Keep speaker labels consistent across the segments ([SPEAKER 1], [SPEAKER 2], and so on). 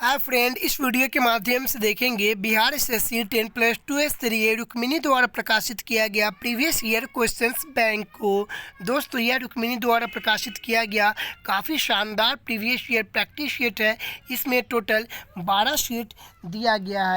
[SPEAKER 1] Hi friend, इस video के माध्यम से देखेंगे बिहार एसएससी 10+2 स्तरीय रुक्मिणी द्वारा प्रकाशित किया गया प्रीवियस ईयर क्वेश्चंस बैंक को। दोस्तों, यह रुक्मिणी द्वारा प्रकाशित किया गया काफ़ी शानदार प्रीवियस ईयर प्रैक्टिस शीट है। इसमें टोटल 12 शीट दिया गया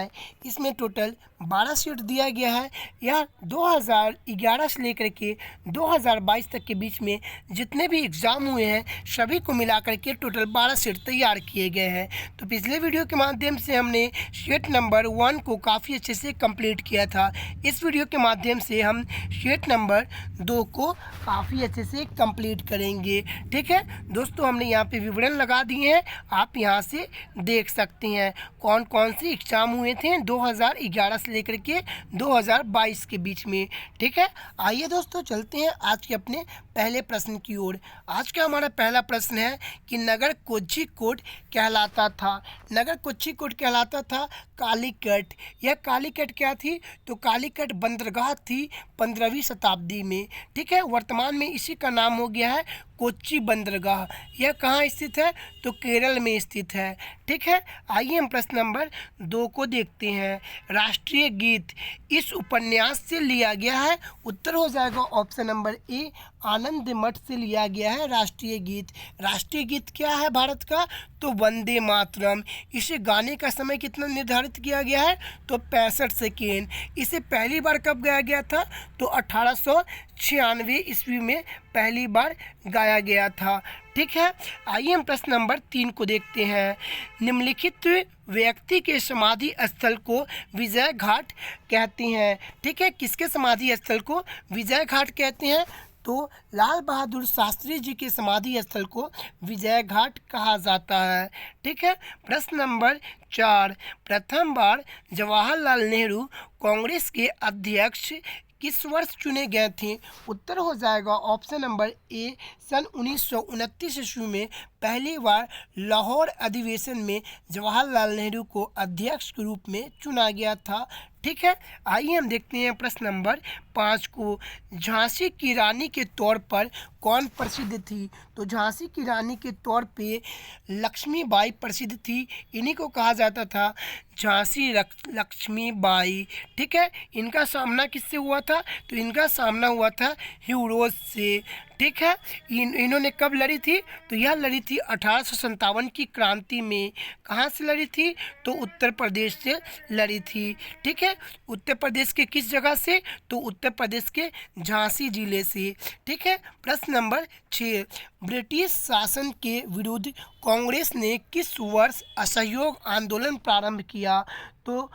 [SPEAKER 1] है। यह 2011 से लेकर के 2022 तक के बीच में जितने भी एग्ज़ाम हुए हैं सभी को मिलाकर के टोटल 12 शीट तैयार किए गए हैं। तो पिछले वीडियो के माध्यम से हमने शीट नंबर 1 को काफ़ी अच्छे से कंप्लीट किया था। इस वीडियो के माध्यम से हम शीट नंबर 2 को काफ़ी अच्छे से कंप्लीट करेंगे। ठीक है दोस्तों, हमने यहाँ पे विवरण लगा दिए हैं, आप यहाँ से देख सकते हैं कौन कौन से एग्ज़ाम हुए थे 2011 से लेकर के 2022 के बीच में। ठीक है, आइए दोस्तों चलते हैं आज के अपने पहले प्रश्न की ओर। आज का हमारा पहला प्रश्न है कि नगर कोझिकोड कहलाता था। नगर कोझिकोड कहलाता था कालीकट। यह कालीकट क्या थी? तो कालीकट बंदरगाह थी 15वीं शताब्दी में। ठीक है, वर्तमान में इसी का नाम हो गया है कोच्चि बंदरगाह। यह कहाँ स्थित है? तो केरल में स्थित है। ठीक है, आइए हम प्रश्न नंबर 2 को देखते हैं। राष्ट्रीय गीत इस उपन्यास से लिया गया है। उत्तर हो जाएगा ऑप्शन नंबर ए, आनंद मठ से लिया गया है राष्ट्रीय गीत। राष्ट्रीय गीत क्या है भारत का? तो वंदे मातरम। इसे गाने का समय कितना निर्धारित किया गया है? तो 65 सेकेंड। इसे पहली बार कब गाया गया था? तो 1896 ईस्वी में पहली बार गाया गया था। ठीक है, आइए हम प्रश्न नंबर 3 को देखते हैं। निम्नलिखित व्यक्ति के समाधि स्थल को विजय घाट कहते हैं। ठीक है, किसके समाधि स्थल को विजय घाट कहते हैं? तो लाल बहादुर शास्त्री जी के समाधि स्थल को विजय घाट कहा जाता है। ठीक है, प्रश्न नंबर 4। प्रथम बार जवाहरलाल नेहरू कांग्रेस के अध्यक्ष किस वर्ष चुने गए थे? उत्तर हो जाएगा ऑप्शन नंबर ए, सन 1929 ईस्वी में पहली बार लाहौर अधिवेशन में जवाहरलाल नेहरू को अध्यक्ष के रूप में चुना गया था। ठीक है, आइए हम देखते हैं प्रश्न नंबर 5 को। झांसी की रानी के तौर पर कौन प्रसिद्ध थी? तो झांसी की रानी के तौर पे लक्ष्मीबाई प्रसिद्ध थी। इन्हीं को कहा जाता था झांसी लक्ष्मीबाई। ठीक है, इनका सामना किससे हुआ था? तो इनका सामना हुआ था हीरोज से। ठीक है, इन्होंने कब लड़ी थी? तो यह लड़ी थी 1857 की क्रांति में। कहाँ से लड़ी थी? तो उत्तर प्रदेश से लड़ी थी। ठीक है, उत्तर प्रदेश के किस जगह से? तो उत्तर प्रदेश के झांसी जिले से। ठीक है, प्रश्न नंबर 6। ब्रिटिश शासन के विरुद्ध कांग्रेस ने किस वर्ष असहयोग आंदोलन प्रारंभ किया? तो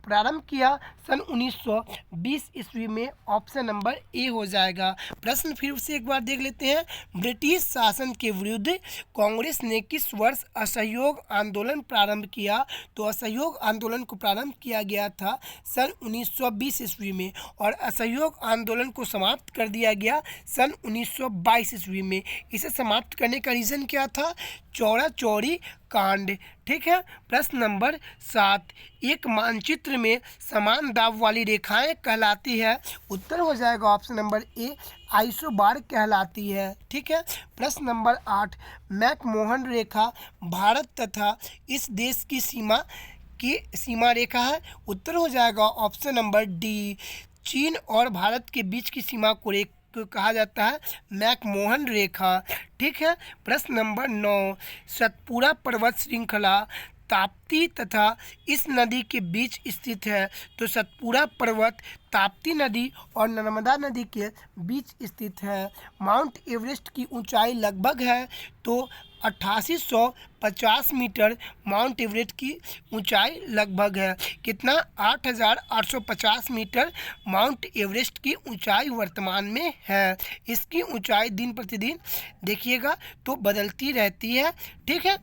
[SPEAKER 1] प्रारंभ किया सन 1920 ईस्वी में। ऑप्शन नंबर ए हो जाएगा। प्रश्न फिर से एक बार देख लेते हैं। ब्रिटिश शासन के विरुद्ध कांग्रेस ने किस वर्ष असहयोग आंदोलन प्रारंभ किया? तो असहयोग आंदोलन को प्रारंभ किया गया था सन 1920 ईस्वी में और असहयोग आंदोलन को समाप्त कर दिया गया सन 1922 ईस्वी में। इसे समाप्त करने का रीज़न क्या था? चौरा चौरी कांड। ठीक है, प्रश्न नंबर 7। एक मानचित्र में समान दाब वाली रेखाएं कहलाती है। उत्तर हो जाएगा ऑप्शन नंबर ए, आइसोबार कहलाती है। ठीक है, प्रश्न नंबर 8। मैकमोहन रेखा भारत तथा इस देश की सीमा रेखा है। उत्तर हो जाएगा ऑप्शन नंबर डी, चीन और भारत के बीच की सीमा को कहा जाता है मैकमोहन रेखा। ठीक है, प्रश्न नंबर 9। सतपुड़ा पर्वत श्रृंखला ताप्ती तथा इस नदी के बीच स्थित है। तो सतपुड़ा पर्वत ताप्ती नदी और नर्मदा नदी के बीच स्थित है। माउंट एवरेस्ट की ऊंचाई लगभग है तो 8850 मीटर माउंट एवरेस्ट की ऊंचाई लगभग है। कितना? 8850 मीटर माउंट एवरेस्ट की ऊंचाई वर्तमान में है। इसकी ऊंचाई दिन प्रतिदिन देखिएगा तो बदलती रहती है। ठीक है,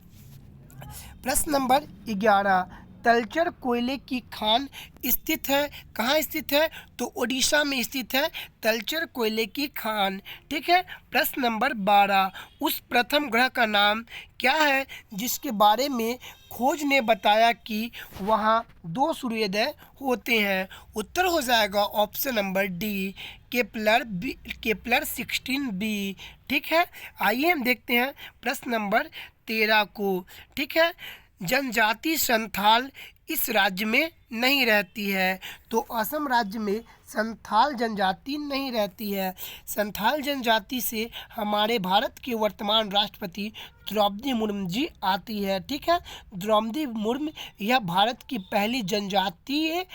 [SPEAKER 1] प्रश्न नंबर 11। तलचर कोयले की खान स्थित है। कहाँ स्थित है? तो ओडिशा में स्थित है तलचर कोयले की खान। ठीक है, प्रश्न नंबर 12। उस प्रथम ग्रह का नाम क्या है जिसके बारे में खोज ने बताया कि वहाँ 2 सूर्योदय होते हैं? उत्तर हो जाएगा option number D, Kepler 16b। ठीक है, आइए हम देखते हैं प्रश्न नंबर 13 को। ठीक है, जनजाति संथाल इस राज्य में नहीं रहती है। तो असम राज्य में संथाल जनजाति नहीं रहती है। संथाल जनजाति से हमारे भारत के वर्तमान राष्ट्रपति द्रौपदी मुर्मू जी आती है। ठीक है, द्रौपदी मुर्मू यह भारत की पहली जनजातीय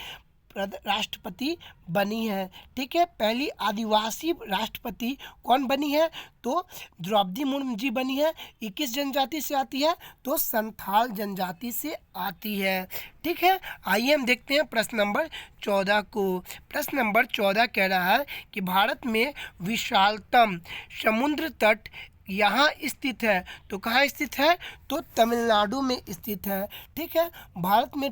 [SPEAKER 1] राष्ट्रपति बनी है। ठीक है, पहली आदिवासी राष्ट्रपति कौन बनी है? तो द्रौपदी मुर्मू जी बनी है। ये किस जनजाति से आती है? तो संथाल जनजाति से आती है। ठीक है, आइए हम देखते हैं प्रश्न नंबर 14 को। प्रश्न नंबर 14 कह रहा है कि भारत में विशालतम समुद्र तट यहाँ स्थित है। तो कहाँ स्थित है? तो तमिलनाडु में स्थित है। ठीक है, भारत में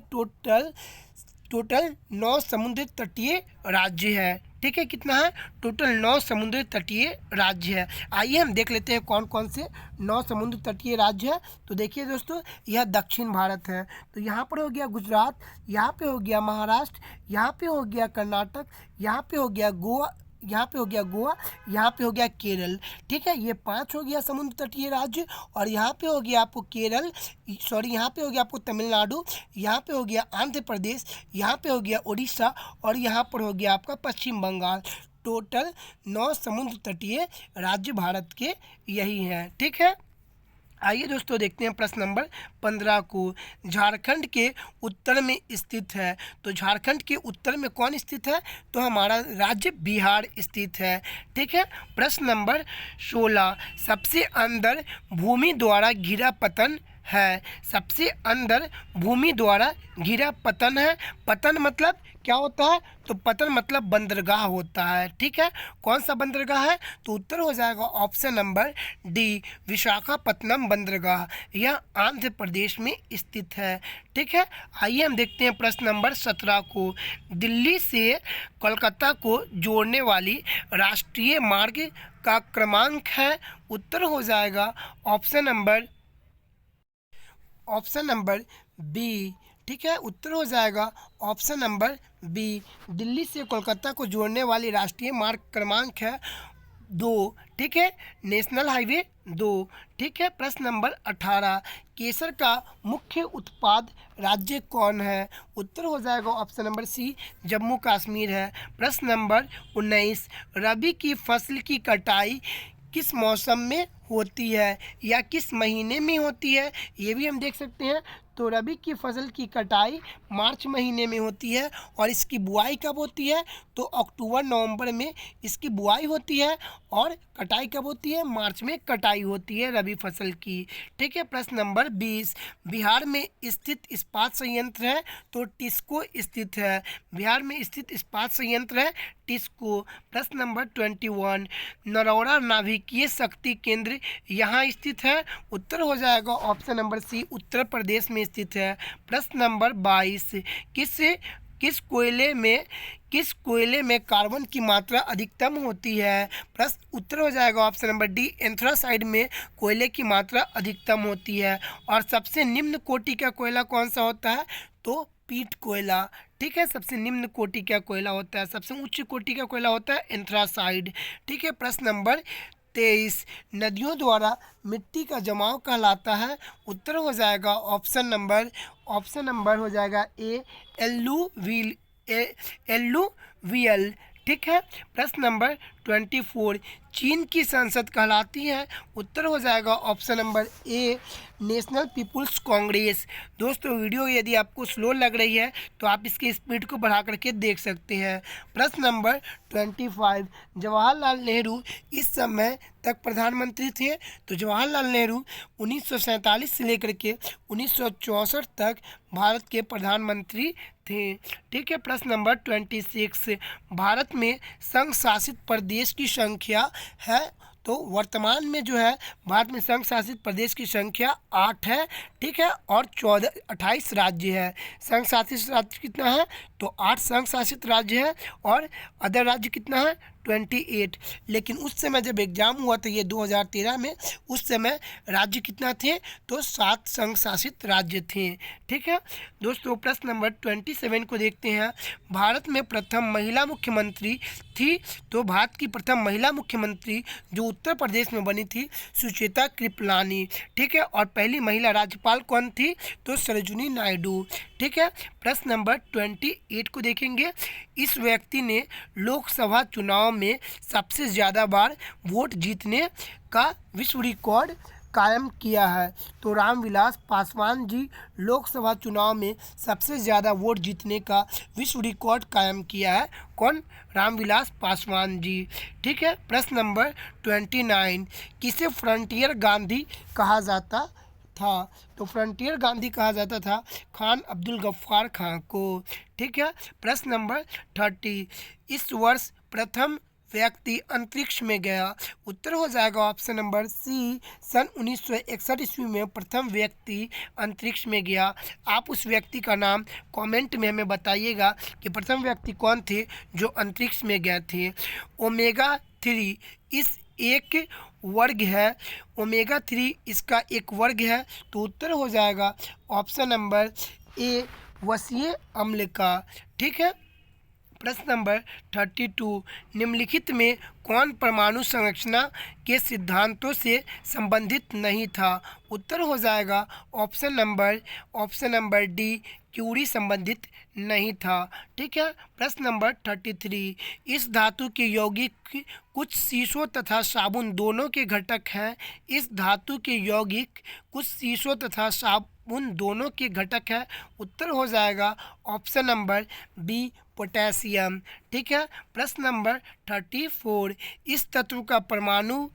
[SPEAKER 1] टोटल 9 समुद्र तटीय राज्य है। ठीक है, कितना है? टोटल 9 समुद्र तटीय राज्य है। आइए हम देख लेते हैं कौन कौन से 9 समुद्र तटीय राज्य है। तो देखिए दोस्तों, यह दक्षिण भारत है। तो यहाँ पर हो गया गुजरात, यहाँ पे हो गया महाराष्ट्र, यहाँ पे हो गया कर्नाटक, यहाँ पे हो गया गोवा, यहाँ पे हो गया गोवा, यहाँ पे हो गया केरल। ठीक है, ये 5 हो गया समुद्र तटीय राज्य। और यहाँ पे हो गया आपको यहाँ पे हो गया आपको तमिलनाडु, यहाँ पे हो गया आंध्र प्रदेश, यहाँ पे हो गया उड़ीसा और यहाँ पर हो गया आपका पश्चिम बंगाल। टोटल 9 समुद्र तटीय राज्य भारत के यही हैं। ठीक है, आइए दोस्तों देखते हैं प्रश्न नंबर 15 को। झारखंड के उत्तर में स्थित है। तो झारखंड के उत्तर में कौन स्थित है? तो हमारा राज्य बिहार स्थित है। ठीक है, प्रश्न नंबर 16, सबसे अंदर भूमि द्वारा घिरा पतन है। सबसे अंदर भूमि द्वारा घिरा पतन है। पतन मतलब क्या होता है? तो पतन मतलब बंदरगाह होता है। ठीक है, कौन सा बंदरगाह है? तो उत्तर हो जाएगा ऑप्शन नंबर डी, विशाखापत्तनम बंदरगाह। यह आंध्र प्रदेश में स्थित है। ठीक है, आइए हम देखते हैं प्रश्न नंबर 17 को। दिल्ली से कोलकाता को जोड़ने वाली राष्ट्रीय मार्ग का क्रमांक है। उत्तर हो जाएगा ऑप्शन नंबर बी। ठीक है, उत्तर हो जाएगा ऑप्शन नंबर बी। दिल्ली से कोलकाता को जोड़ने वाली राष्ट्रीय मार्ग क्रमांक है 2। ठीक है, नेशनल हाईवे 2। ठीक है, प्रश्न नंबर 18, केसर का मुख्य उत्पाद राज्य कौन है? उत्तर हो जाएगा option number C, Jammu Kashmir है। प्रश्न नंबर 19, रबी की फसल की कटाई किस मौसम में होती है या किस महीने में होती है? ये भी हम देख सकते हैं। तो रबी की फसल की कटाई मार्च महीने में होती है और इसकी बुआई कब होती है? तो अक्टूबर नवंबर में इसकी बुआई होती है और कटाई कब होती है? मार्च में कटाई होती है रबी फसल की। ठीक है, प्रश्न नंबर 20, बिहार में स्थित इस्पात संयंत्र है। तो टिस्को स्थित है। बिहार में स्थित इस्पात संयंत्र है टिस्को। प्रश्न नंबर 21, नरौरा नाभिकीय शक्ति केंद्र यहाँ स्थित है। उत्तर हो जाएगा ऑप्शन नंबर सी, उत्तर प्रदेश में स्थित है। प्रश्न नंबर 22, किस कोयले में कार्बन की मात्रा अधिकतम होती है? प्रश्न उत्तर हो जाएगा ऑप्शन नंबर डी, एंथ्रासाइड में कोयले की मात्रा अधिकतम होती है। और सबसे निम्न कोटि का कोयला कौन सा होता है? तो पीट कोयला। ठीक है, सबसे निम्न कोटि का कोयला होता है। सबसे उच्च कोटि का कोयला होता है एंथ्रासाइड। ठीक है, प्रश्न नंबर 23, नदियों द्वारा मिट्टी का जमाव कहलाता है। उत्तर हो जाएगा ऑप्शन नंबर हो जाएगा ए, एल्लूवियल। ठीक है, प्रश्न नंबर 24, चीन की संसद कहलाती है। उत्तर हो जाएगा option number A, National People's Congress. दोस्तों, वीडियो यदि आपको स्लो लग रही है तो आप इसकी स्पीड को बढ़ा करके देख सकते हैं। प्रश्न नंबर 25, जवाहरलाल नेहरू इस समय तक प्रधानमंत्री थे। तो जवाहरलाल नेहरू 1947 से लेकर के 1964 तक भारत के प्रधानमंत्री थे। ठीक है, प्रश्न नंबर 26, भारत में संघ शासित प्रदेश की संख्या है। तो वर्तमान में जो है भारत में संघ शासित प्रदेश की संख्या 8 है। ठीक है, और 28 राज्य है। संघ शासित राज्य कितना है? तो तो 8 संघ शासित राज्य है और अदर राज्य कितना है 28। लेकिन उस समय जब एग्जाम हुआ था ये 2013 में, उस समय राज्य कितना थे तो 7 संघ शासित राज्य थे। ठीक है दोस्तों, प्रश्न नंबर 27 को देखते हैं। भारत में प्रथम महिला मुख्यमंत्री थी, तो भारत की प्रथम महिला मुख्यमंत्री जो उत्तर प्रदेश में बनी थी सुचेता कृपलानी। ठीक है, और पहली महिला राज्यपाल कौन थी तो सरोजिनी नायडू। ठीक है, प्रश्न नंबर 28 को देखेंगे। इस व्यक्ति ने लोकसभा चुनाव में सबसे ज़्यादा बार वोट जीतने का विश्व रिकॉर्ड कायम किया है, तो रामविलास पासवान जी लोकसभा चुनाव में सबसे ज़्यादा वोट जीतने का विश्व रिकॉर्ड कायम किया है। कौन? रामविलास पासवान जी। ठीक है, प्रश्न नंबर 29, किसे फ्रंटियर गांधी कहा जाता था? तो फ्रंटियर गांधी कहा जाता था खान अब्दुल गफ्फार खान को। ठीक है, प्रश्न नंबर 30, इस वर्ष प्रथम व्यक्ति अंतरिक्ष में गया? उत्तर हो जाएगा ऑप्शन नंबर सी, सन 1961 ईस्वी में प्रथम व्यक्ति अंतरिक्ष में गया। आप उस व्यक्ति का नाम कमेंट में हमें बताइएगा कि प्रथम व्यक्ति कौन थे जो अंतरिक्ष में गए थे। ओमेगा 3 इस एक वर्ग है, ओमेगा 3 इसका एक वर्ग है, तो उत्तर हो जाएगा ऑप्शन नंबर ए, वसीय अम्ल का। ठीक है, प्रश्न नंबर 32, निम्नलिखित में कौन परमाणु संरचना के सिद्धांतों से संबंधित नहीं था? उत्तर हो जाएगा ऑप्शन नंबर डी, क्यूरी संबंधित नहीं था। ठीक है, प्रश्न नंबर 33, इस धातु के यौगिक कुछ शीशों तथा साबुन दोनों के घटक हैं। इस धातु के यौगिक कुछ शीशों तथा साबुन दोनों के घटक है। उत्तर हो जाएगा ऑप्शन नंबर बी, पोटेशियम। ठीक है, प्रश्न नंबर 34, इस तत्व का परमाणु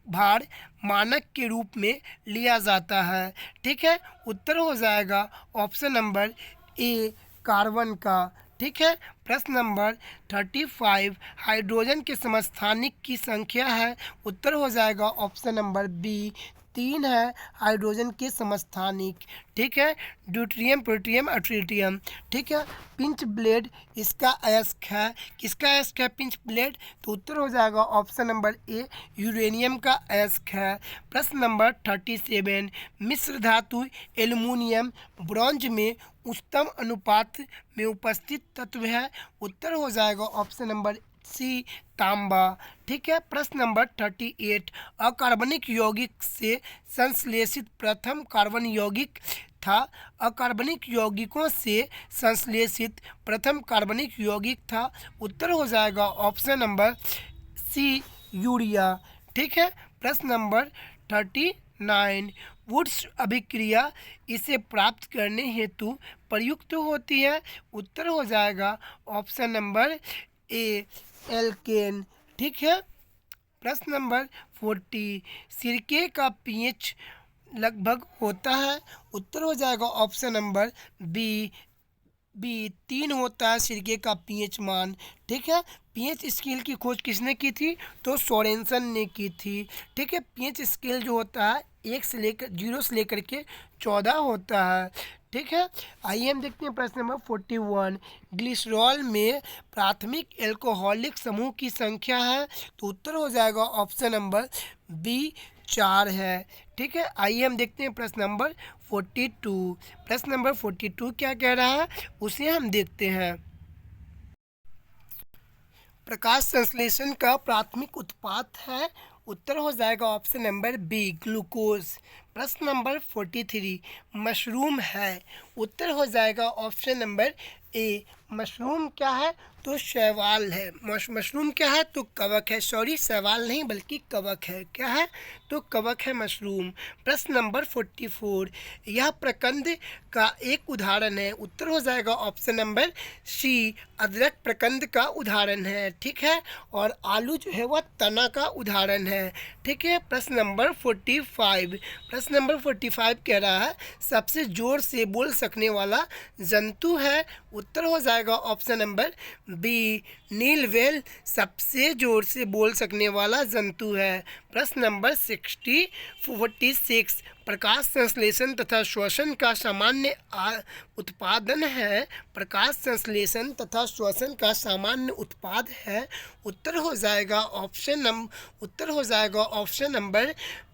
[SPEAKER 1] भार मानक के रूप में लिया जाता है। ठीक है, उत्तर हो जाएगा ऑप्शन नंबर ए, कार्बन का। ठीक है, प्रश्न नंबर 35, हाइड्रोजन के समस्थानिक की संख्या है? उत्तर हो जाएगा ऑप्शन नंबर बी, 3 है हाइड्रोजन के समस्थानिक। ठीक है, ड्यूटेरियम, प्लूटोनियम और ट्रिटियम। ठीक है, पिंच ब्लेड इसका अयस्क है, किसका अयस्क है पिंच ब्लेड? तो उत्तर हो जाएगा ऑप्शन नंबर ए, यूरेनियम का अयस्क है। प्रश्न नंबर 37, मिश्र धातु एल्युमिनियम ब्रॉन्ज में उच्चतम अनुपात में उपस्थित तत्व है। उत्तर हो जाएगा ऑप्शन नंबर सी, तांबा। ठीक है, प्रश्न नंबर 38, अकार्बनिक यौगिक से संश्लेषित प्रथम कार्बन यौगिक था? अकार्बनिक यौगिकों से संश्लेषित प्रथम कार्बनिक यौगिक था। उत्तर हो जाएगा ऑप्शन नंबर सी, यूरिया। ठीक है, प्रश्न नंबर 39, वुड्स अभिक्रिया इसे प्राप्त करने हेतु प्रयुक्त होती है। उत्तर हो जाएगा ऑप्शन नंबर ए, एल्केन। ठीक है, प्रश्न नंबर 40, सिरके का पीएच लगभग होता है? उत्तर हो जाएगा ऑप्शन नंबर बी, 3 होता है सिरके का पीएच मान। ठीक है, पीएच स्केल की खोज किसने की थी तो सोरेनसन ने की थी। ठीक है, पीएच स्केल जो होता है 0 से लेकर के 14 होता है। ठीक है, आइए हम देखते हैं प्रश्न नंबर 41, ग्लिसरॉल में प्राथमिक एल्कोहलिक समूह की संख्या है? तो उत्तर हो जाएगा ऑप्शन नंबर बी, 4 है। ठीक है, आइए हम देखते हैं प्रश्न नंबर 42। प्रश्न नंबर 42 क्या कह रहा है उसे हम देखते हैं। प्रकाश संश्लेषण का प्राथमिक उत्पाद है? उत्तर हो जाएगा ऑप्शन नंबर बी, ग्लूकोज। प्रश्न नंबर 43, मशरूम है? उत्तर हो जाएगा ऑप्शन नंबर ए, मशरूम क्या है तो शैवाल है। मशरूम क्या है तो कवक है, सॉरी शैवाल नहीं बल्कि कवक है। क्या है तो कवक है मशरूम। प्रश्न नंबर 44, यह प्रकंद का एक उदाहरण है? उत्तर हो जाएगा ऑप्शन नंबर सी, अदरक प्रकंद का उदाहरण है। ठीक है, और आलू जो है वह तना का उदाहरण है। ठीक है, प्रश्न नंबर 45, प्रश्न नंबर 45 कह रहा है सबसे जोर से बोल सकने वाला जंतु है? उत्तर हो जाएगा ऑप्शन नंबर बी, नील व्हेल सबसे जोर से बोल सकने वाला जंतु है। प्रश्न नंबर 46 प्रकाश संश्लेषण तथा श्वसन का सामान्य उत्पादन है। प्रकाश संश्लेषण तथा श्वसन का सामान्य उत्पाद है। उत्तर हो जाएगा ऑप्शन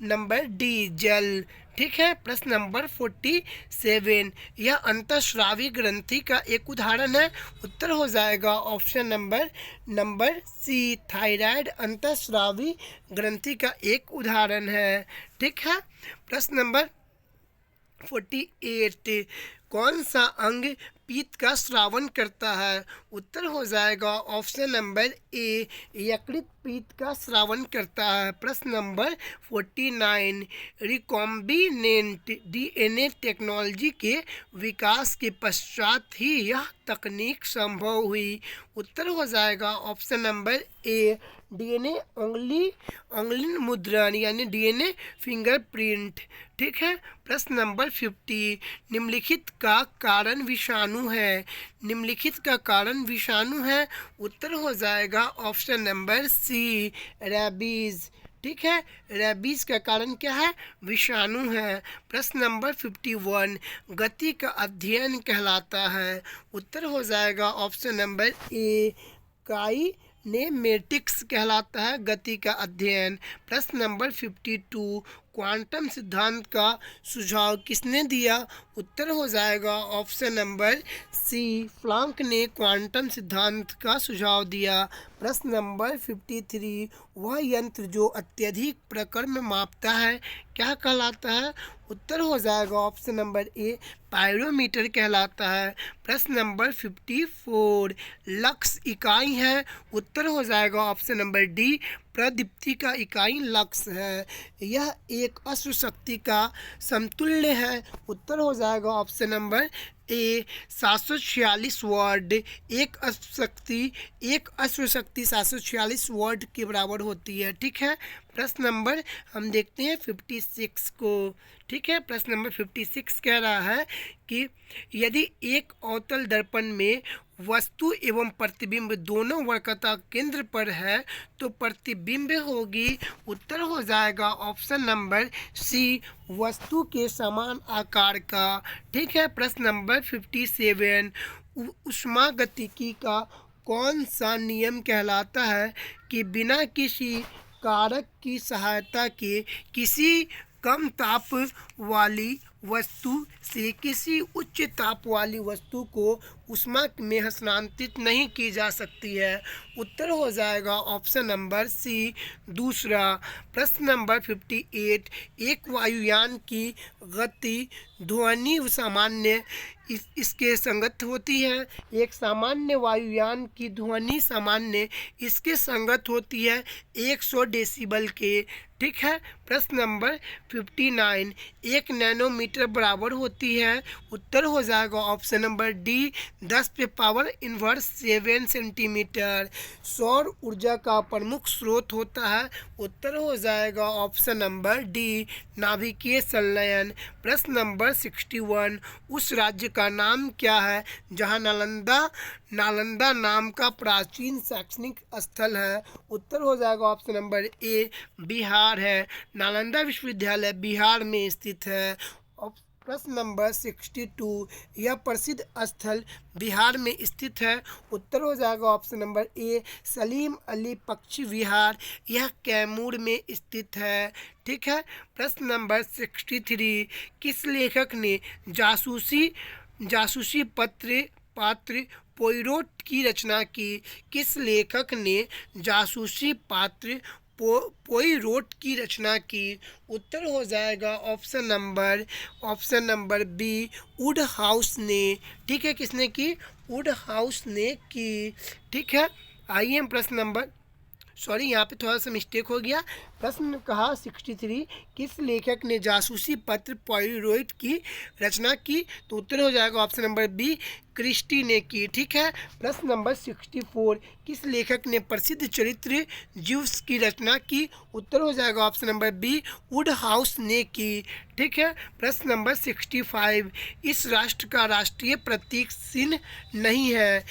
[SPEAKER 1] नंबर डी, जल। ठीक है। प्रश्न नंबर 47 यह अंतःस्रावी ग्रंथि का एक उदाहरण है। उत्तर हो जाएगा ऑप्शन नंबर सी, थायराइड अंतःस्रावी ग्रंथि का एक उदाहरण है। ठीक है। प्रश्न नंबर 48 कौन सा अंग पीत का स्रावन करता है। उत्तर हो जाएगा ऑप्शन नंबर ए, यकृत पीत का स्रावन करता है। प्रश्न नंबर 49 रिकॉम्बिनेंट डीएनए टेक्नोलॉजी के विकास के पश्चात ही यह तकनीक संभव हुई। उत्तर हो जाएगा ऑप्शन नंबर ए, डीएनए अंगुली मुद्रण यानी डीएनए फिंगरप्रिंट। ठीक है। प्रश्न नंबर 50 निम्नलिखित का कारण विषाणु है। निम्नलिखित का कारण विषाणु है। उत्तर हो जाएगा ऑप्शन नंबर सी, रेबीज। ठीक है। रेबीज का कारण क्या है? विषाणु है। प्रश्न नंबर 51 गति का अध्ययन कहलाता है। उत्तर हो जाएगा ऑप्शन नंबर ए, काइनेमेटिक्स कहलाता है गति का अध्ययन। प्रश्न नंबर 52 क्वांटम सिद्धांत का सुझाव किसने दिया। उत्तर हो जाएगा ऑप्शन नंबर सी, प्लांक ने क्वांटम सिद्धांत का सुझाव दिया। प्रश्न नंबर 53 वह यंत्र जो अत्यधिक प्रकर्म मापता है क्या कहलाता है। उत्तर हो जाएगा ऑप्शन नंबर ए, पायरोमीटर कहलाता है। प्रश्न नंबर 54 लक्स इकाई है। उत्तर हो जाएगा ऑप्शन नंबर डी, प्रदीप्ति का इकाई लक्स है। यह एक अश्व शक्ति का समतुल्य है। उत्तर हो जाएगा ऑप्शन नंबर ए, 746 वाट। एक अश्व शक्ति 746 वाट के बराबर होती है। ठीक है। प्रश्न नंबर हम देखते हैं 56 को। ठीक है। प्रश्न नंबर 56 कह रहा है कि यदि एक अवतल दर्पण में वस्तु एवं प्रतिबिंब दोनों वक्रता केंद्र पर है तो प्रतिबिंब होगी। उत्तर हो जाएगा ऑप्शन नंबर सी, वस्तु के समान आकार का। ठीक है। प्रश्न नंबर 57 ऊष्मागतिकी का कौन सा नियम कहलाता है कि बिना किसी कारक की सहायता के किसी कम ताप वाली वस्तु से किसी उच्च ताप वाली वस्तु को ऊष्मा में हस्तांतरित नहीं की जा सकती है। उत्तर हो जाएगा ऑप्शन नंबर सी, दूसरा। प्रश्न नंबर 58 एक वायुयान की गति ध्वनि सामान्य इसके संगत होती है। एक सामान्य वायुयान की ध्वनि सामान्य इसके संगत होती है 100 डेसिबल के। ठीक है। प्रश्न नंबर 59 1 नैनोमीटर बराबर होती है। उत्तर हो जाएगा ऑप्शन नंबर डी, 10⁻⁻7 सेंटीमीटर। सौर ऊर्जा का प्रमुख स्रोत होता है। उत्तर हो जाएगा ऑप्शन नंबर डी, नाभिकीय संलयन। प्रश्न नंबर 61 उस राज्य का नाम क्या है जहाँ नालंदा नाम का प्राचीन शैक्षणिक स्थल है। उत्तर हो जाएगा ऑप्शन नंबर ए, बिहार है। नालंदा विश्वविद्यालय बिहार में स्थित है। प्रश्न नंबर 62 यह प्रसिद्ध स्थल बिहार में स्थित है। उत्तर हो जाएगा ऑप्शन नंबर ए, सलीम अली पक्षी विहार। यह कैमूर में स्थित है। ठीक है। प्रश्न नंबर 63 किस लेखक ने जासूसी पात्र पोइरोट की रचना की। किस लेखक ने जासूसी पात्र पोइरोट की रचना की। उत्तर हो जाएगा option number B, Woodhouse ने। ठीक है। किसने की? वुड हाउस ने की। ठीक है। आइए हम प्रश्न नंबर यहाँ पे थोड़ा सा मिस्टेक हो गया। प्रश्न कहा 63 किस लेखक ने जासूसी पत्र पोइरोट की रचना की। तो उत्तर हो जाएगा ऑप्शन नंबर बी, क्रिस्टी ने की। ठीक है। प्रश्न नंबर 64 किस लेखक ने प्रसिद्ध चरित्र जीव्स की रचना की। उत्तर हो जाएगा option number B, Woodhouse ने की। ठीक है। प्रश्न नंबर 65 इस राष्ट्र का राष्ट्रीय प्रतीक चिन्ह नहीं है।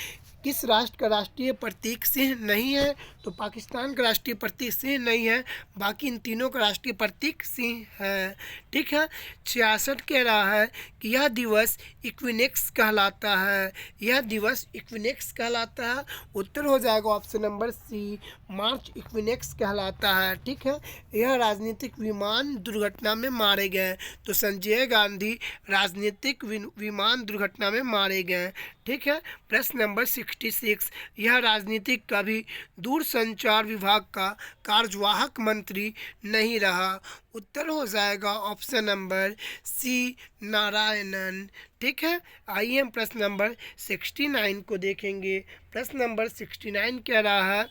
[SPEAKER 1] किस राष्ट्र का राष्ट्रीय प्रतीक सिंह नहीं है? तो पाकिस्तान का राष्ट्रीय प्रतीक सिंह नहीं है, बाकी इन तीनों का राष्ट्रीय प्रतीक सिंह है। ठीक है। 66 कह रहा है कि यह दिवस इक्विनेक्स कहलाता है। यह दिवस इक्विनेक्स कहलाता है। उत्तर हो जाएगा ऑप्शन नंबर सी, मार्च इक्विनेक्स कहलाता है। ठीक है। यह राजनीतिक विमान दुर्घटना में मारे गए। तो संजय गांधी राजनीतिक विमान दुर्घटना में मारे गए। ठीक है। प्रश्न नंबर 66, यह राजनीतिक कभी दूरसंचार विभाग का कार्यवाहक मंत्री नहीं रहा। उत्तर हो जाएगा ऑप्शन नंबर सी, नारायणन। ठीक है। आइए हम प्रश्न नंबर 69 को देखेंगे। प्रश्न नंबर 69 कह रहा है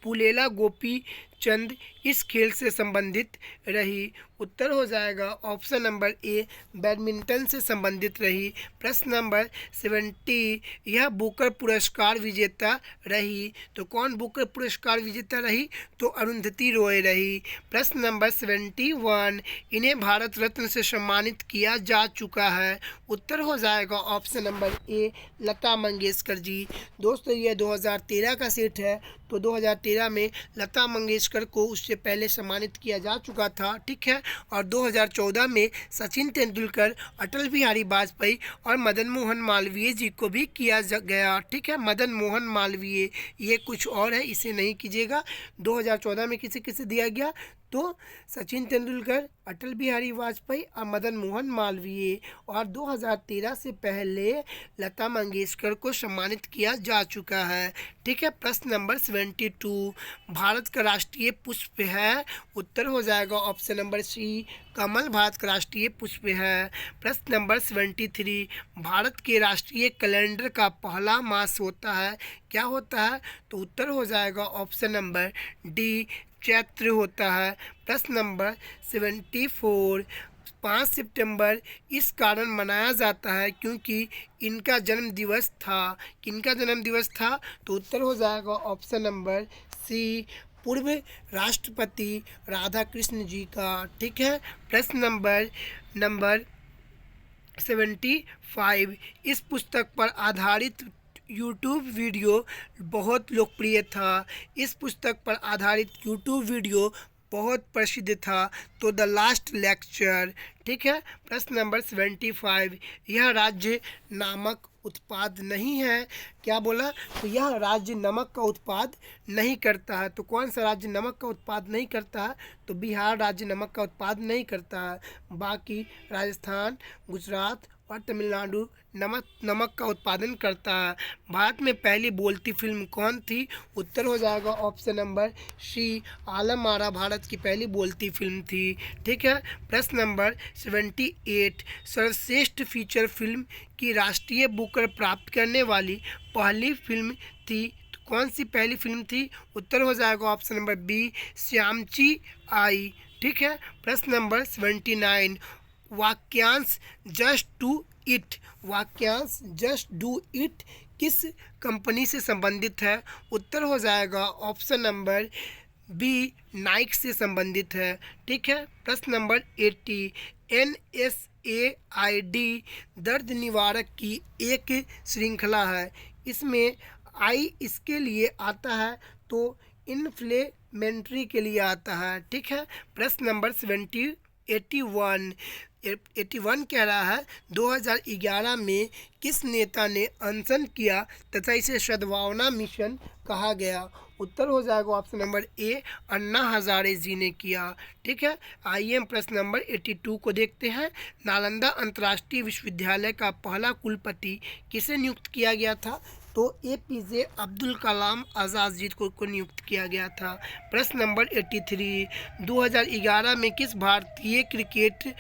[SPEAKER 1] पुलेला गोपी चंद इस खेल से संबंधित रही। उत्तर हो जाएगा ऑप्शन नंबर ए, बैडमिंटन से संबंधित रही। प्रश्न नंबर 70, यह बुकर पुरस्कार विजेता रही। तो कौन बुकर पुरस्कार विजेता रही? तो अरुंधति रॉय रही। प्रश्न नंबर 71, इन्हें भारत रत्न से सम्मानित किया जा चुका है। उत्तर हो जाएगा ऑप्शन नंबर ए, लता मंगेशकर जी। दोस्तों ये 2013 का सेट है, तो 2013 में लता मंगेशकर को उससे पहले सम्मानित किया जा चुका था। ठीक है। और 2014 में सचिन तेंदुलकर, अटल बिहारी वाजपेयी और मदन मोहन मालवीय जी को भी किया गया। ठीक है। मदन मोहन मालवीय, ये कुछ और है, इसे नहीं कीजिएगा। 2014 में किसे किसे दिया गया? तो सचिन तेंदुलकर, अटल बिहारी वाजपेयी और मदन मोहन मालवीय। और 2013 से पहले लता मंगेशकर को सम्मानित किया जा चुका है। ठीक है। प्रश्न नंबर 72, भारत का राष्ट्रीय पुष्प है। उत्तर हो जाएगा ऑप्शन नंबर सी, कमल भारत का राष्ट्रीय पुष्प है। प्रश्न नंबर 73, भारत के राष्ट्रीय कैलेंडर का पहला मास होता है। क्या होता है? तो उत्तर हो जाएगा ऑप्शन नंबर डी, चैत्र होता है। प्रश्न नंबर 74, 5 सितंबर इस कारण मनाया जाता है क्योंकि इनका जन्म दिवस था। किनका जन्म दिवस था? तो उत्तर हो जाएगा ऑप्शन नंबर सी, पूर्व राष्ट्रपति राधा कृष्ण जी का। ठीक है। प्रश्न नंबर 75, इस पुस्तक पर आधारित यूट्यूब वीडियो बहुत लोकप्रिय था। इस पुस्तक पर आधारित यूट्यूब वीडियो बहुत प्रसिद्ध था। तो द लास्ट लेक्चर। ठीक है। प्रश्न नंबर 75, यह राज्य नामक उत्पाद नहीं है। क्या बोला? तो यह राज्य नमक का उत्पाद नहीं करता है। तो कौन सा राज्य नमक का उत्पाद नहीं करता है? तो बिहार राज्य नमक का उत्पाद नहीं करता है। बाकी राजस्थान, गुजरात और तमिलनाडु नमक का उत्पादन करता है। भारत में पहली बोलती फिल्म कौन थी? उत्तर हो जाएगा ऑप्शन नंबर सी, आलम आरा भारत की पहली बोलती फिल्म थी। ठीक है। प्रश्न नंबर 78, सर्वश्रेष्ठ फीचर फिल्म की राष्ट्रीय बुकर प्राप्त करने वाली पहली फिल्म थी। तो कौन सी पहली फिल्म थी? उत्तर हो जाएगा ऑप्शन नंबर बी, श्यामची आई। ठीक है। प्रश्न नंबर 79, वाक्यांश जस्ट डू इट, वाक्यांश जस्ट डू इट किस कंपनी से संबंधित है? उत्तर हो जाएगा ऑप्शन नंबर बी, नाइक से संबंधित है। ठीक है। प्रश्न नंबर 80, NSAID दर्द निवारक की एक श्रृंखला है। इसमें आई इसके लिए आता है, तो इन्फ्लेमेटरी के लिए आता है। ठीक है। प्रश्न नंबर 81 कह रहा है 2011 में किस नेता ने अनशन किया तथा इसे सद्भावना मिशन कहा गया? उत्तर हो जाएगा ऑप्शन नंबर ए, अन्ना हजारे जी ने किया। ठीक है। आइए हम प्रश्न नंबर 82 को देखते हैं। नालंदा अंतर्राष्ट्रीय विश्वविद्यालय का पहला कुलपति किसे नियुक्त किया गया था? तो APJ अब्दुल कलाम आज़ाद जी को नियुक्त किया गया था। प्रश्न नंबर 83, 2011 में किस भारतीय क्रिकेट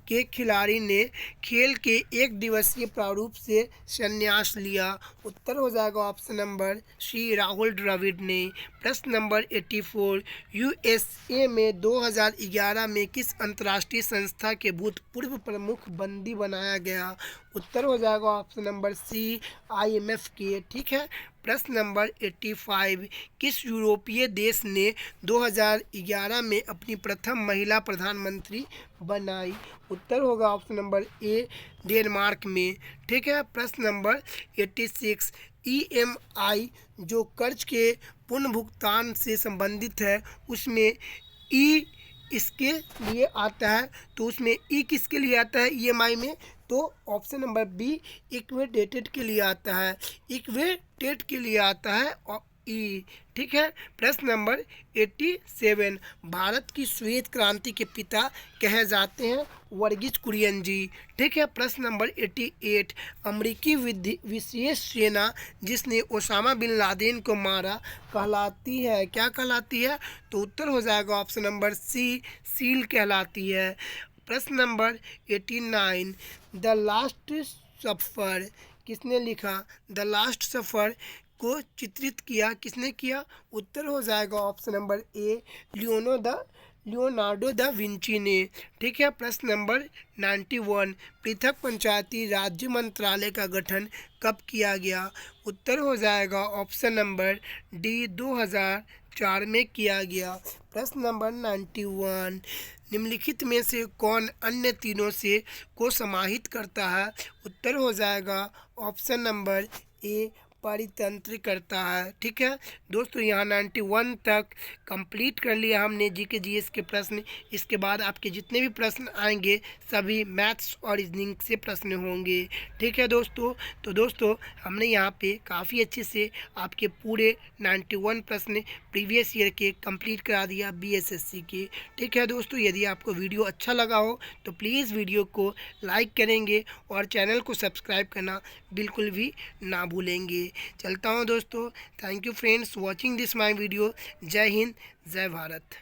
[SPEAKER 1] के खिलाड़ी ने खेल के एक दिवसीय प्रारूप से संन्यास लिया? उत्तर हो जाएगा option number C, Rahul Dravid ने। प्रश्न नंबर 84, USA में 2011 में किस अंतर्राष्ट्रीय संस्था के भूतपूर्व प्रमुख बंदी बनाया गया? उत्तर हो जाएगा ऑप्शन नंबर सी, IMF के। ठीक है। प्रश्न नंबर 85, किस यूरोपीय देश ने 2011 में अपनी प्रथम महिला प्रधानमंत्री बनाई? उत्तर होगा ऑप्शन नंबर ए, डेनमार्क में। ठीक है। प्रश्न नंबर 86, EMI जो कर्ज के पुनर्भुगतान से संबंधित है उसमें ई इसके लिए आता है। तो उसमें ई किसके लिए आता है EMI में? तो ऑप्शन नंबर बी इक्विडेटेड के लिए आता है, इक्विडेटेड के लिए आता है और ई। ठीक है। प्रश्न नंबर 87, भारत की श्वेत क्रांति के पिता कहे जाते हैं वर्गीज कुरियन जी। ठीक है। प्रश्न नंबर 88, अमेरिकी विशेष सेना जिसने ओसामा बिन लादेन को मारा कहलाती है, क्या कहलाती है? तो उत्तर हो जाएगा ऑप्शन नंबर सी, सील कहलाती है। प्रश्न नंबर 89, द लास्ट सफर किसने लिखा? द लास्ट सफर को चित्रित किया किसने किया? उत्तर हो जाएगा ऑप्शन नंबर ए, लियोनार्डो दा विंची ने। ठीक है। प्रश्न नंबर 91, पृथक पंचायती राज्य मंत्रालय का गठन कब किया गया? उत्तर हो जाएगा ऑप्शन नंबर डी, 2004 में किया गया। प्रश्न नंबर 91, निम्नलिखित में से कौन अन्य तीनों से को समाहित करता है? उत्तर हो जाएगा ऑप्शन नंबर ए, परितंत्र करता है। ठीक है दोस्तों, यहाँ 91 तक कंप्लीट कर लिया हमने जीके जीएस के प्रश्न। इसके बाद आपके जितने भी प्रश्न आएंगे सभी मैथ्स और रीजनिंग से प्रश्न होंगे। ठीक है दोस्तों, तो दोस्तों हमने यहाँ पे काफ़ी अच्छे से आपके पूरे 91 प्रश्न प्रीवियस ईयर के कंप्लीट करा दिया BSSC के। ठीक है दोस्तों, यदि आपको वीडियो अच्छा लगा हो तो प्लीज़ वीडियो को लाइक करेंगे और चैनल को सब्सक्राइब करना बिल्कुल भी ना भूलेंगे। चलता हूँ दोस्तों, thank you friends watching this my video. जय हिंद, जय भारत।